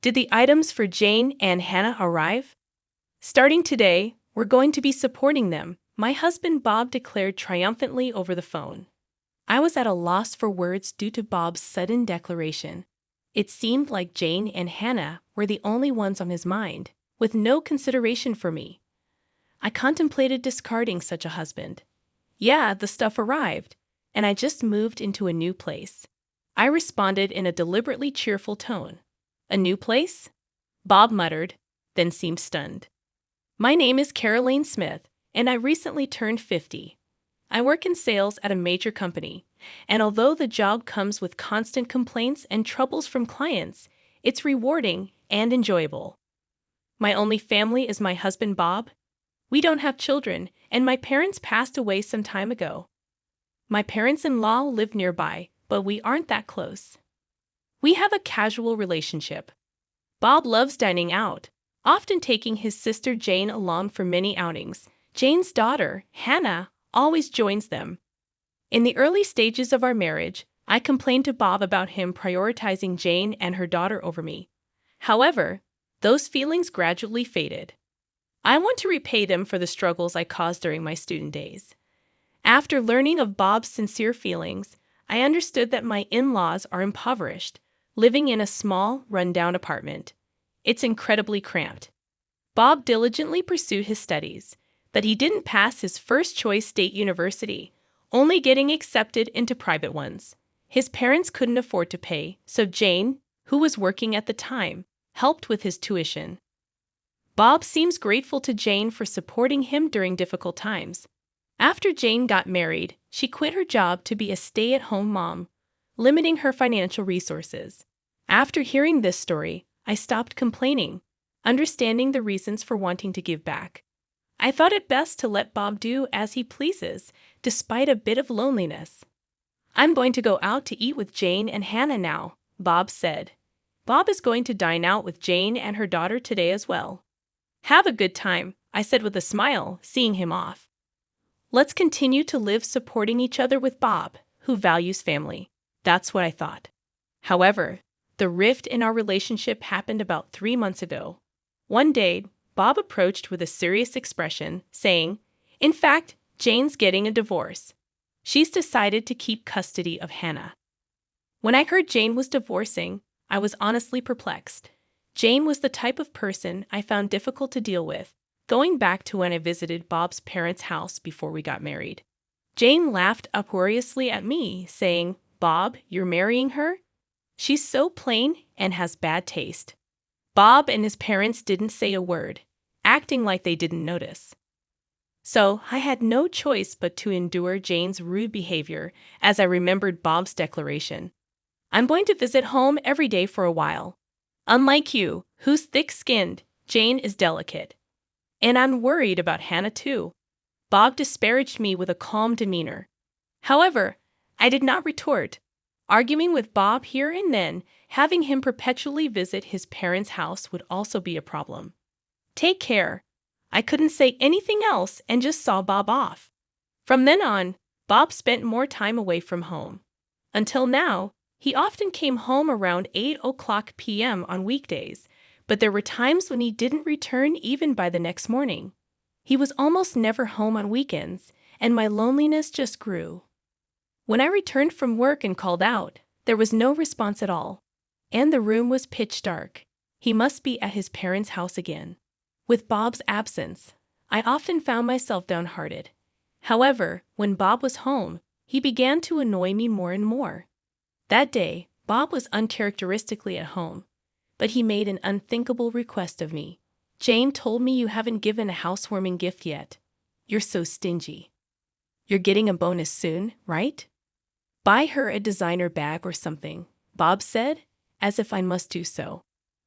Did the items for Jane and Hannah arrive? Starting today, we're going to be supporting them, my husband Bob declared triumphantly over the phone. I was at a loss for words due to Bob's sudden declaration. It seemed like Jane and Hannah were the only ones on his mind, with no consideration for me. I contemplated discarding such a husband. Yeah, the stuff arrived, and I just moved into a new place. I responded in a deliberately cheerful tone. A new place? Bob muttered, then seemed stunned. My name is Caroline Smith, and I recently turned 50. I work in sales at a major company, and although the job comes with constant complaints and troubles from clients, it's rewarding and enjoyable. My only family is my husband Bob. We don't have children, and my parents passed away some time ago. My parents-in-law live nearby, but we aren't that close. We have a casual relationship. Bob loves dining out, often taking his sister Jane along for many outings. Jane's daughter, Hannah, always joins them. In the early stages of our marriage, I complained to Bob about him prioritizing Jane and her daughter over me. However, those feelings gradually faded. I want to repay them for the struggles I caused during my student days. After learning of Bob's sincere feelings, I understood that my in-laws are impoverished, living in a small, run-down apartment. It's incredibly cramped. Bob diligently pursued his studies, but he didn't pass his first-choice state university, only getting accepted into private ones. His parents couldn't afford to pay, so Jane, who was working at the time, helped with his tuition. Bob seems grateful to Jane for supporting him during difficult times. After Jane got married, she quit her job to be a stay-at-home mom, limiting her financial resources. After hearing this story, I stopped complaining, understanding the reasons for wanting to give back. I thought it best to let Bob do as he pleases, despite a bit of loneliness. I'm going to go out to eat with Jane and Hannah now, Bob said. Bob is going to dine out with Jane and her daughter today as well. Have a good time, I said with a smile, seeing him off. Let's continue to live supporting each other with Bob, who values family. That's what I thought. However, the rift in our relationship happened about 3 months ago. One day, Bob approached with a serious expression, saying, "In fact, Jane's getting a divorce. She's decided to keep custody of Hannah." When I heard Jane was divorcing, I was honestly perplexed. Jane was the type of person I found difficult to deal with, going back to when I visited Bob's parents' house before we got married. Jane laughed uproariously at me, saying, "Bob, you're marrying her? She's so plain and has bad taste." Bob and his parents didn't say a word, acting like they didn't notice. So I had no choice but to endure Jane's rude behavior as I remembered Bob's declaration. I'm going to visit home every day for a while. Unlike you, who's thick-skinned, Jane is delicate. And I'm worried about Hannah too. Bob disparaged me with a calm demeanor. However, I did not retort. Arguing with Bob here and then, having him perpetually visit his parents' house would also be a problem. Take care. I couldn't say anything else and just saw Bob off. From then on, Bob spent more time away from home. Until now, he often came home around 8 p.m. on weekdays, but there were times when he didn't return even by the next morning. He was almost never home on weekends, and my loneliness just grew. When I returned from work and called out, there was no response at all, and the room was pitch dark. He must be at his parents' house again. With Bob's absence, I often found myself downhearted. However, when Bob was home, he began to annoy me more and more. That day, Bob was uncharacteristically at home, but he made an unthinkable request of me. "Jane told me you haven't given a housewarming gift yet. You're so stingy. You're getting a bonus soon, right? Buy her a designer bag or something," Bob said, as if I must do so.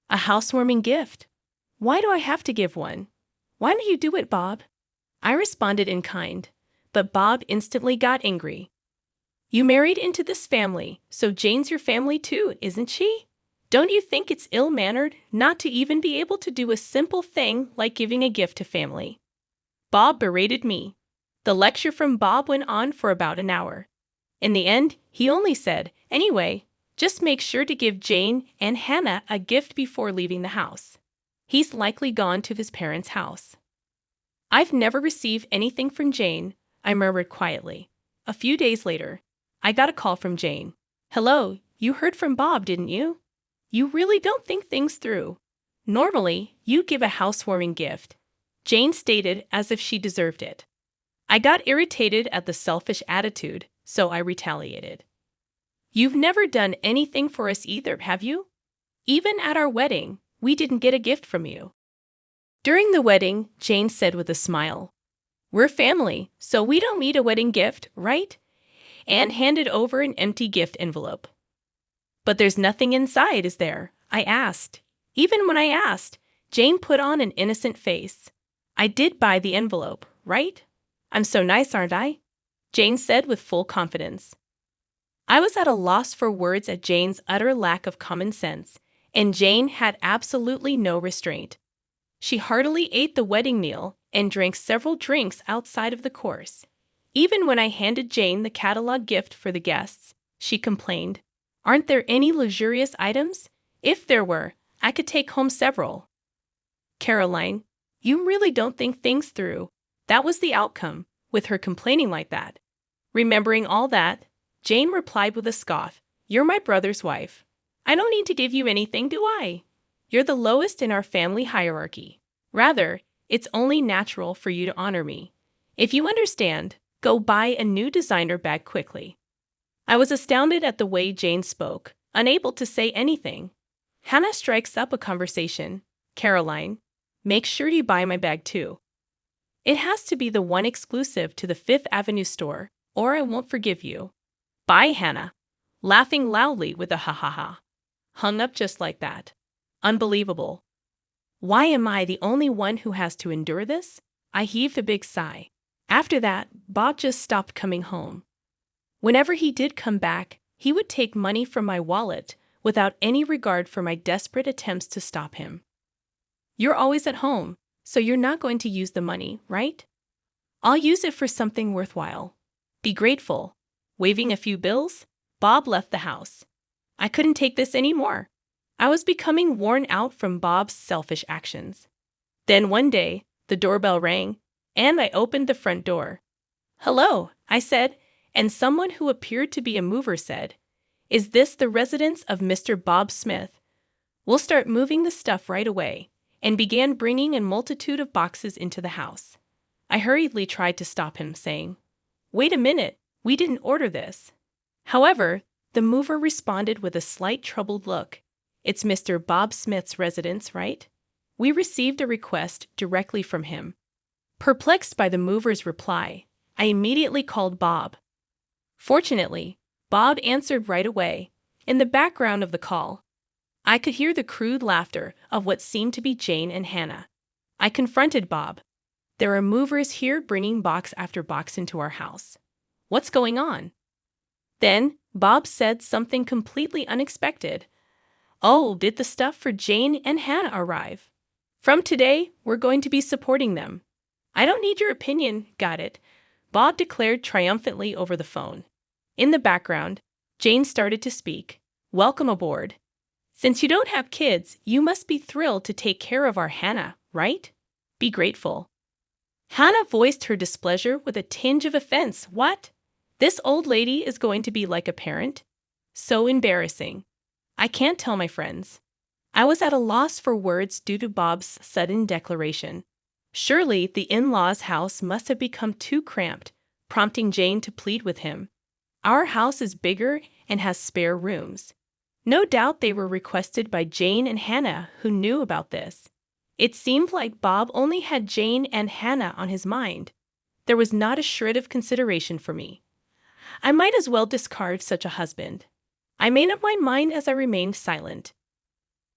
"A housewarming gift? Why do I have to give one? Why don't you do it, Bob?" I responded in kind, but Bob instantly got angry. "You married into this family, so Jane's your family too, isn't she? Don't you think it's ill-mannered not to even be able to do a simple thing like giving a gift to family?" Bob berated me. The lecture from Bob went on for about an hour. In the end, he only said, "Anyway, Just make sure to give Jane and Hannah a gift before leaving the house. He's likely gone to his parents' house. I've never received anything from Jane, I murmured quietly. A few days later, I got a call from Jane. Hello, you heard from Bob, didn't you? You really don't think things through. Normally, you give a housewarming gift, Jane stated as if she deserved it. I got irritated at the selfish attitude, so I retaliated. You've never done anything for us either, have you? Even at our wedding, we didn't get a gift from you. During the wedding, Jane said with a smile, We're family, so we don't need a wedding gift, right? And handed over an empty gift envelope. But there's nothing inside, is there? I asked. Even when I asked, Jane put on an innocent face. I did buy the envelope, right? I'm so nice, aren't I? Jane said with full confidence. I was at a loss for words at Jane's utter lack of common sense, and Jane had absolutely no restraint. She heartily ate the wedding meal and drank several drinks outside of the course. Even when I handed Jane the catalog gift for the guests, she complained, Aren't there any luxurious items? If there were, I could take home several. Caroline, you really don't think things through. That was the outcome, with her complaining like that. Remembering all that, Jane replied with a scoff, You're my brother's wife. I don't need to give you anything, do I? You're the lowest in our family hierarchy. Rather, it's only natural for you to honor me. If you understand, go buy a new designer bag quickly. I was astounded at the way Jane spoke, unable to say anything. Hannah strikes up a conversation. Caroline, make sure you buy my bag too. It has to be the one exclusive to the Fifth Avenue store, or I won't forgive you. Bye, Hannah. Laughing loudly with a ha-ha-ha. Hung up just like that. Unbelievable. Why am I the only one who has to endure this? I heaved a big sigh. After that, Bob just stopped coming home. Whenever he did come back, he would take money from my wallet without any regard for my desperate attempts to stop him. You're always at home, so you're not going to use the money, right? I'll use it for something worthwhile. Be grateful. Waving a few bills, Bob left the house. I couldn't take this anymore. I was becoming worn out from Bob's selfish actions. Then one day, the doorbell rang, and I opened the front door. Hello, I said, and someone who appeared to be a mover said, Is this the residence of Mr. Bob Smith? We'll start moving the stuff right away, and began bringing a multitude of boxes into the house. I hurriedly tried to stop him, saying, Wait a minute, we didn't order this. However, the mover responded with a slight troubled look. It's Mr. Bob Smith's residence, right? We received a request directly from him. Perplexed by the mover's reply, I immediately called Bob. Fortunately, Bob answered right away. In the background of the call, I could hear the crude laughter of what seemed to be Jane and Hannah. I confronted Bob. There are movers here bringing box after box into our house. What's going on? Then, Bob said something completely unexpected. Oh, did the stuff for Jane and Hannah arrive? From today, we're going to be supporting them. I don't need your opinion, got it? Bob declared triumphantly over the phone. In the background, Jane started to speak. Welcome aboard. Since you don't have kids, you must be thrilled to take care of our Hannah, right? Be grateful. Hannah voiced her displeasure with a tinge of offense. What? This old lady is going to be like a parent? So embarrassing. I can't tell my friends. I was at a loss for words due to Bob's sudden declaration. Surely the in-laws' house must have become too cramped, prompting Jane to plead with him. Our house is bigger and has spare rooms. No doubt they were requested by Jane and Hannah, who knew about this. It seemed like Bob only had Jane and Hannah on his mind. There was not a shred of consideration for me. I might as well discard such a husband. I made up my mind as I remained silent.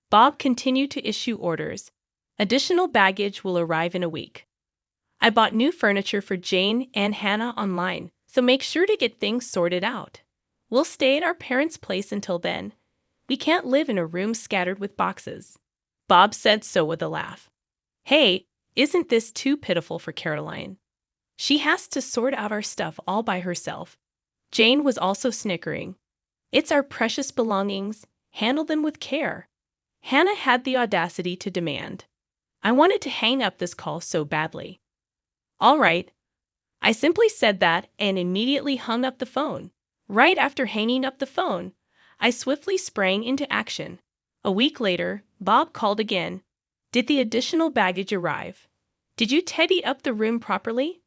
Bob continued to issue orders. Additional baggage will arrive in a week. I bought new furniture for Jane and Hannah online, so make sure to get things sorted out. We'll stay at our parents' place until then. We can't live in a room scattered with boxes. Bob said so with a laugh. Hey, isn't this too pitiful for Caroline? She has to sort out our stuff all by herself. Jane was also snickering. It's our precious belongings. Handle them with care. Hannah had the audacity to demand. I wanted to hang up this call so badly. All right. I simply said that and immediately hung up the phone. Right after hanging up the phone, I swiftly sprang into action. A week later, Bob called again. Did the additional baggage arrive? Did you tidy up the room properly?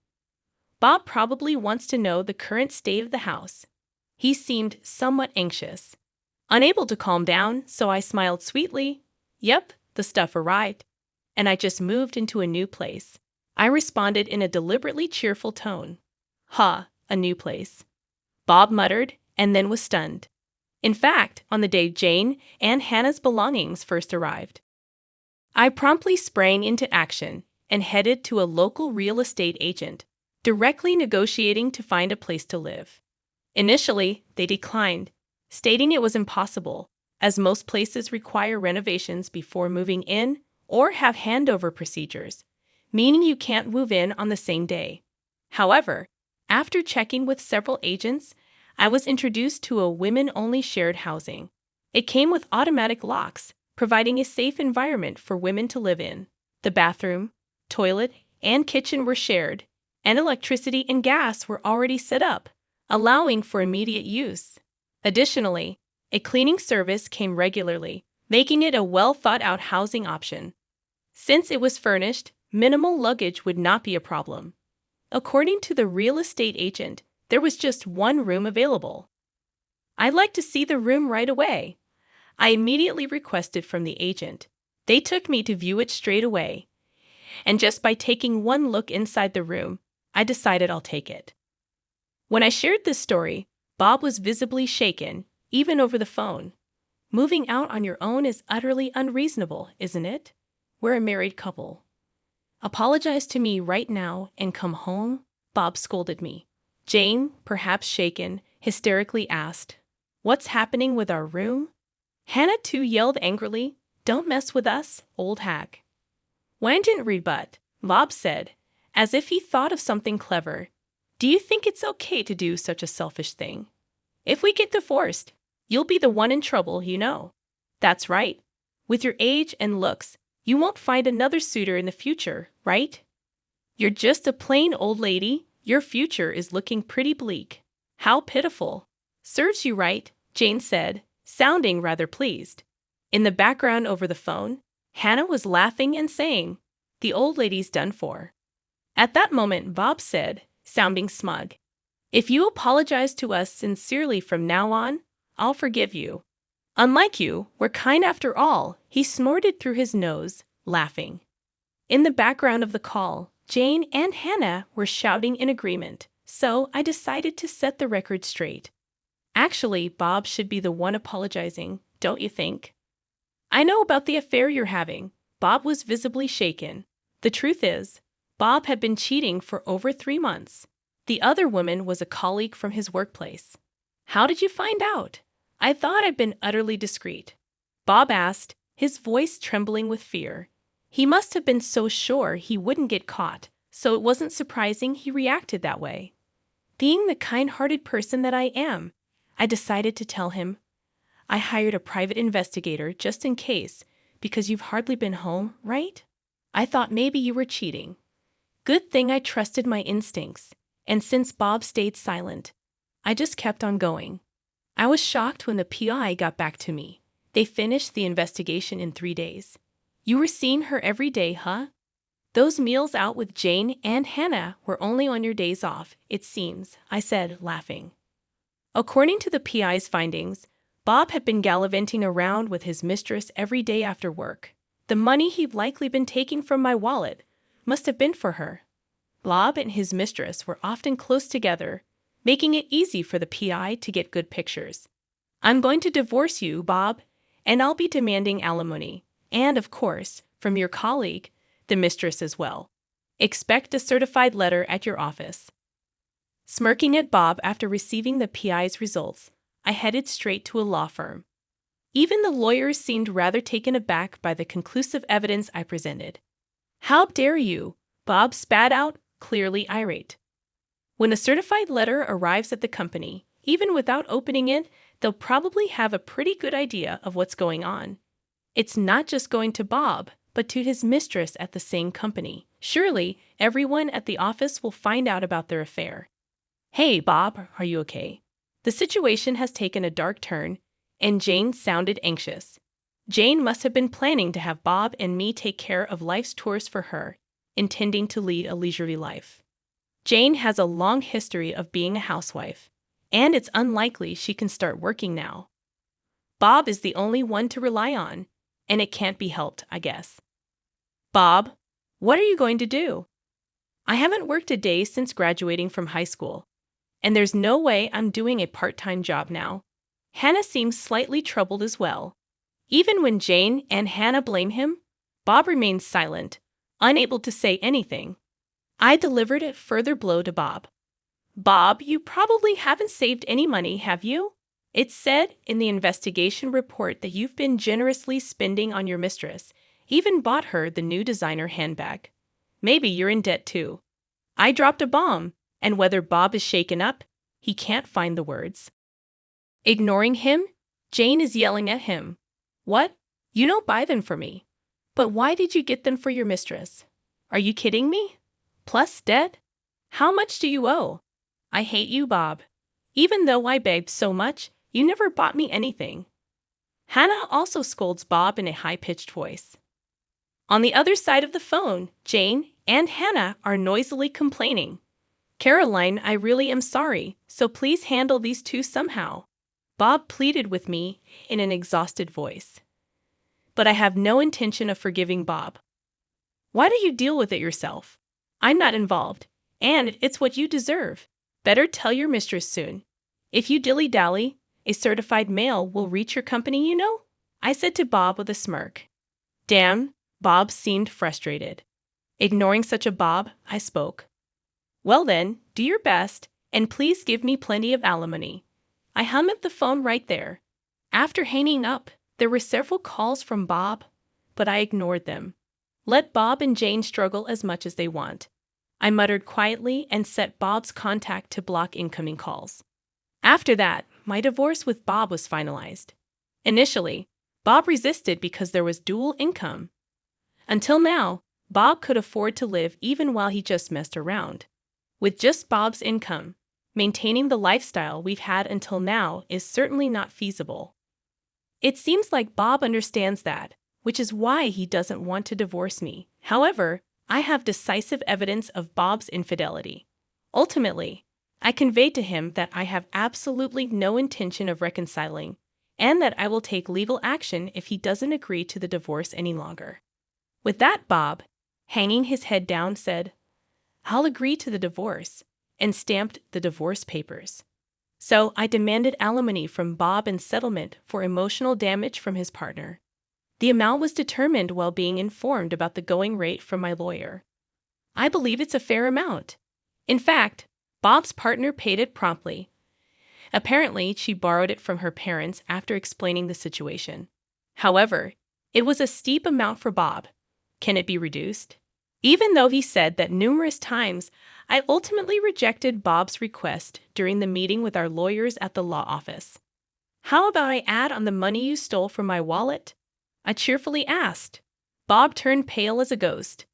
Bob probably wants to know the current state of the house. He seemed somewhat anxious. Unable to calm down, so I smiled sweetly. Yep, the stuff arrived. And I just moved into a new place. I responded in a deliberately cheerful tone. Ha, a new place. Bob muttered and then was stunned. In fact, on the day Jane and Hannah's belongings first arrived, I promptly sprang into action and headed to a local real estate agent, directly negotiating to find a place to live. Initially, they declined, stating it was impossible, as most places require renovations before moving in or have handover procedures, meaning you can't move in on the same day. However, after checking with several agents, I was introduced to a women-only shared housing. It came with automatic locks, providing a safe environment for women to live in. The bathroom, toilet, and kitchen were shared, and electricity and gas were already set up, allowing for immediate use. Additionally, a cleaning service came regularly, making it a well-thought-out housing option. Since it was furnished, minimal luggage would not be a problem. According to the real estate agent, there was just one room available. I'd like to see the room right away. I immediately requested from the agent. They took me to view it straight away. And just by taking one look inside the room, I decided I'll take it. When I shared this story, Bob was visibly shaken, even over the phone. Moving out on your own is utterly unreasonable, isn't it? We're a married couple. Apologize to me right now and come home, Bob scolded me. Jane, perhaps shaken, hysterically asked, What's happening with our room? Hannah too yelled angrily, Don't mess with us, old hag. Wang didn't rebut. Bob said, as if he thought of something clever, Do you think it's okay to do such a selfish thing? If we get divorced, you'll be the one in trouble, you know. That's right. With your age and looks, you won't find another suitor in the future, right? You're just a plain old lady. Your future is looking pretty bleak. How pitiful. Serves you right, Jane said, sounding rather pleased. In the background over the phone, Hannah was laughing and saying, The old lady's done for. At that moment, Bob said, sounding smug, If you apologize to us sincerely from now on, I'll forgive you. Unlike you, we're kind after all, he snorted through his nose, laughing. In the background of the call, Jane and Hannah were shouting in agreement, so I decided to set the record straight. Actually, Bob should be the one apologizing, don't you think? I know about the affair you're having. Bob was visibly shaken. The truth is, Bob had been cheating for over 3 months. The other woman was a colleague from his workplace. How did you find out? I thought I'd been utterly discreet. Bob asked, his voice trembling with fear. He must have been so sure he wouldn't get caught, so it wasn't surprising he reacted that way. Being the kind-hearted person that I am, I decided to tell him. I hired a private investigator just in case, because you've hardly been home, right? I thought maybe you were cheating. Good thing I trusted my instincts, and since Bob stayed silent, I just kept on going. I was shocked when the PI got back to me. They finished the investigation in 3 days. You were seeing her every day, huh? Those meals out with Jane and Hannah were only on your days off, it seems, I said, laughing. According to the PI's findings, Bob had been gallivanting around with his mistress every day after work. The money he'd likely been taking from my wallet must have been for her. Bob and his mistress were often close together, making it easy for the PI to get good pictures. I'm going to divorce you, Bob, and I'll be demanding alimony. And, of course, from your colleague, the mistress as well. Expect a certified letter at your office. Smirking at Bob after receiving the PI's results, I headed straight to a law firm. Even the lawyers seemed rather taken aback by the conclusive evidence I presented. How dare you? Bob spat out, clearly irate. When a certified letter arrives at the company, even without opening it, they'll probably have a pretty good idea of what's going on. It's not just going to Bob, but to his mistress at the same company. Surely, everyone at the office will find out about their affair. Hey, Bob, are you okay? The situation has taken a dark turn, and Jane sounded anxious. Jane must have been planning to have Bob and me take care of life's chores for her, intending to lead a leisurely life. Jane has a long history of being a housewife, and it's unlikely she can start working now. Bob is the only one to rely on, and it can't be helped, I guess. Bob, what are you going to do? I haven't worked a day since graduating from high school, and there's no way I'm doing a part-time job now. Hannah seems slightly troubled as well. Even when Jane and Hannah blame him, Bob remains silent, unable to say anything. I delivered a further blow to Bob. Bob, you probably haven't saved any money, have you? It's said in the investigation report that you've been generously spending on your mistress, even bought her the new designer handbag. Maybe you're in debt too. I dropped a bomb, and whether Bob is shaken up, he can't find the words. Ignoring him, Jane is yelling at him. What? You don't buy them for me. But why did you get them for your mistress? Are you kidding me? Plus debt? How much do you owe? I hate you, Bob. Even though I begged so much, you never bought me anything. Hannah also scolds Bob in a high-pitched voice. On the other side of the phone, Jane and Hannah are noisily complaining. Caroline, I really am sorry, so please handle these two somehow. Bob pleaded with me in an exhausted voice. But I have no intention of forgiving Bob. Why don't you deal with it yourself? I'm not involved, and it's what you deserve. Better tell your mistress soon. If you dilly-dally, a certified mail will reach your company, you know? I said to Bob with a smirk. Damn, Bob seemed frustrated. Ignoring such a Bob, I spoke. Well then, do your best, and please give me plenty of alimony. I hung up the phone right there. After hanging up, there were several calls from Bob, but I ignored them. Let Bob and Jane struggle as much as they want. I muttered quietly and set Bob's contact to block incoming calls. After that, my divorce with Bob was finalized. Initially, Bob resisted because there was dual income. Until now, Bob could afford to live even while he just messed around. With just Bob's income, maintaining the lifestyle we've had until now is certainly not feasible. It seems like Bob understands that, which is why he doesn't want to divorce me. However, I have decisive evidence of Bob's infidelity. Ultimately, I conveyed to him that I have absolutely no intention of reconciling, and that I will take legal action if he doesn't agree to the divorce any longer. With that, Bob, hanging his head down, said, I'll agree to the divorce, and stamped the divorce papers. So I demanded alimony from Bob and settlement for emotional damage from his partner. The amount was determined while being informed about the going rate from my lawyer. I believe it's a fair amount. In fact, Bob's partner paid it promptly. Apparently, she borrowed it from her parents after explaining the situation. However, it was a steep amount for Bob. Can it be reduced? Even though he said that numerous times, I ultimately rejected Bob's request during the meeting with our lawyers at the law office. How about I add on the money you stole from my wallet? I cheerfully asked. Bob turned pale as a ghost.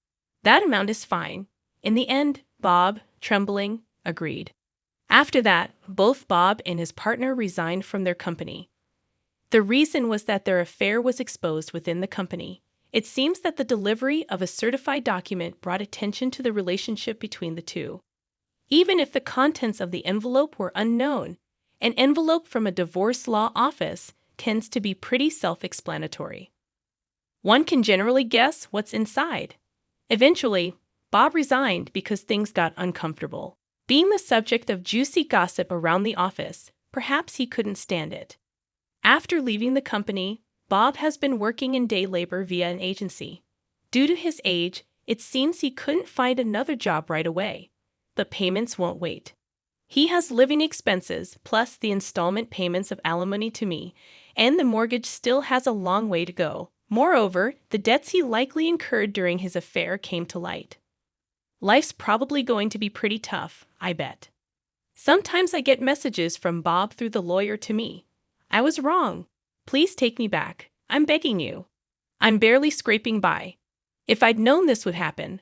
That amount is fine. In the end, Bob, trembling, agreed. After that, both Bob and his partner resigned from their company. The reason was that their affair was exposed within the company. It seems that the delivery of a certified document brought attention to the relationship between the two. Even if the contents of the envelope were unknown, an envelope from a divorce law office tends to be pretty self-explanatory. One can generally guess what's inside. Eventually, Bob resigned because things got uncomfortable. Being the subject of juicy gossip around the office, perhaps he couldn't stand it. After leaving the company, Bob has been working in day labor via an agency. Due to his age, it seems he couldn't find another job right away, but payments won't wait. He has living expenses plus the installment payments of alimony to me, and the mortgage still has a long way to go. Moreover, the debts he likely incurred during his affair came to light. Life's probably going to be pretty tough, I bet. Sometimes I get messages from Bob through the lawyer to me. I was wrong. Please take me back. I'm begging you. I'm barely scraping by. If I'd known this would happen,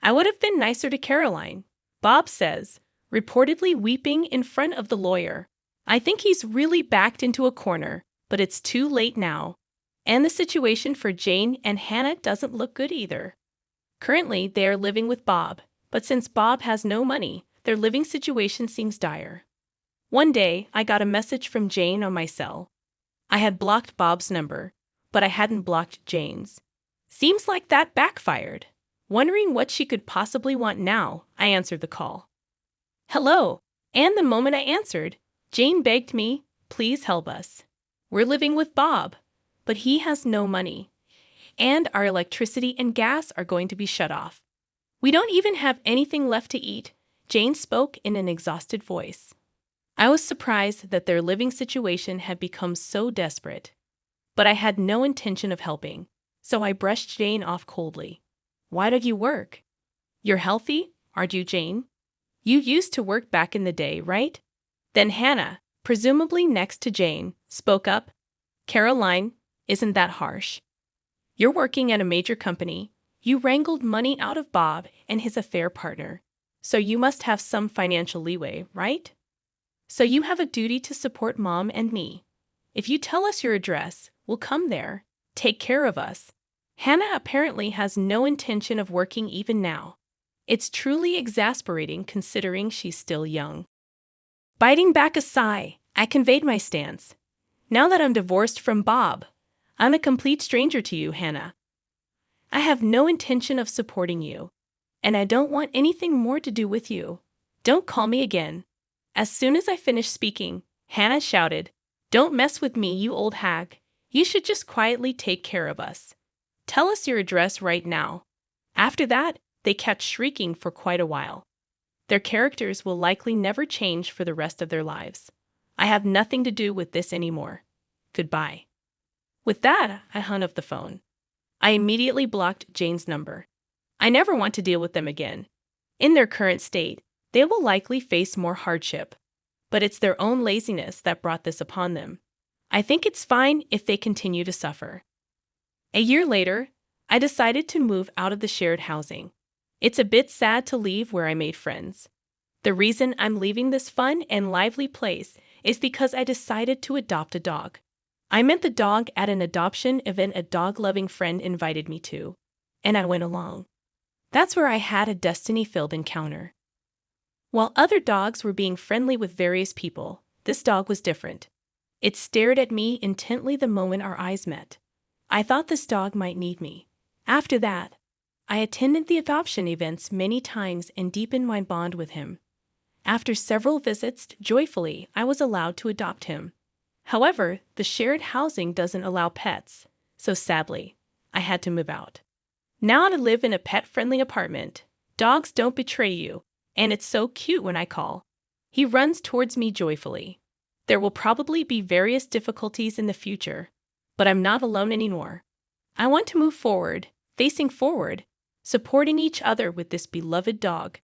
I would have been nicer to Caroline, Bob says, reportedly weeping in front of the lawyer. I think he's really backed into a corner, but it's too late now. And the situation for Jane and Hannah doesn't look good either. Currently, they are living with Bob, but since Bob has no money, their living situation seems dire. One day, I got a message from Jane on my cell. I had blocked Bob's number, but I hadn't blocked Jane's. Seems like that backfired. Wondering what she could possibly want now, I answered the call. Hello, and the moment I answered, Jane begged me, please help us. We're living with Bob, but he has no money, and our electricity and gas are going to be shut off. We don't even have anything left to eat, Jane spoke in an exhausted voice. I was surprised that their living situation had become so desperate, but I had no intention of helping, so I brushed Jane off coldly. Why don't you work? You're healthy, aren't you, Jane? You used to work back in the day, right? Then Hannah, presumably next to Jane, spoke up. Caroline, isn't that harsh? You're working at a major company. You wrangled money out of Bob and his affair partner, so you must have some financial leeway, right? So you have a duty to support Mom and me. If you tell us your address, we'll come there. Take care of us. Hannah apparently has no intention of working even now. It's truly exasperating considering she's still young. Biting back a sigh, I conveyed my stance. Now that I'm divorced from Bob, I'm a complete stranger to you, Hannah. I have no intention of supporting you, and I don't want anything more to do with you. Don't call me again. As soon as I finished speaking, Hannah shouted, Don't mess with me, you old hag. You should just quietly take care of us. Tell us your address right now. After that, they kept shrieking for quite a while. Their characters will likely never change for the rest of their lives. I have nothing to do with this anymore. Goodbye. With that, I hung up the phone. I immediately blocked Jane's number. I never want to deal with them again. In their current state, they will likely face more hardship. But it's their own laziness that brought this upon them. I think it's fine if they continue to suffer. A year later, I decided to move out of the shared housing. It's a bit sad to leave where I made friends. The reason I'm leaving this fun and lively place is because I decided to adopt a dog. I met the dog at an adoption event a dog-loving friend invited me to, and I went along. That's where I had a destiny-filled encounter. While other dogs were being friendly with various people, this dog was different. It stared at me intently the moment our eyes met. I thought this dog might need me. After that, I attended the adoption events many times and deepened my bond with him. After several visits, joyfully, I was allowed to adopt him. However, the shared housing doesn't allow pets, so sadly, I had to move out. Now I live in a pet-friendly apartment. Dogs don't betray you, and it's so cute when I call. He runs towards me joyfully. There will probably be various difficulties in the future, but I'm not alone anymore. I want to move forward, facing forward, supporting each other with this beloved dog.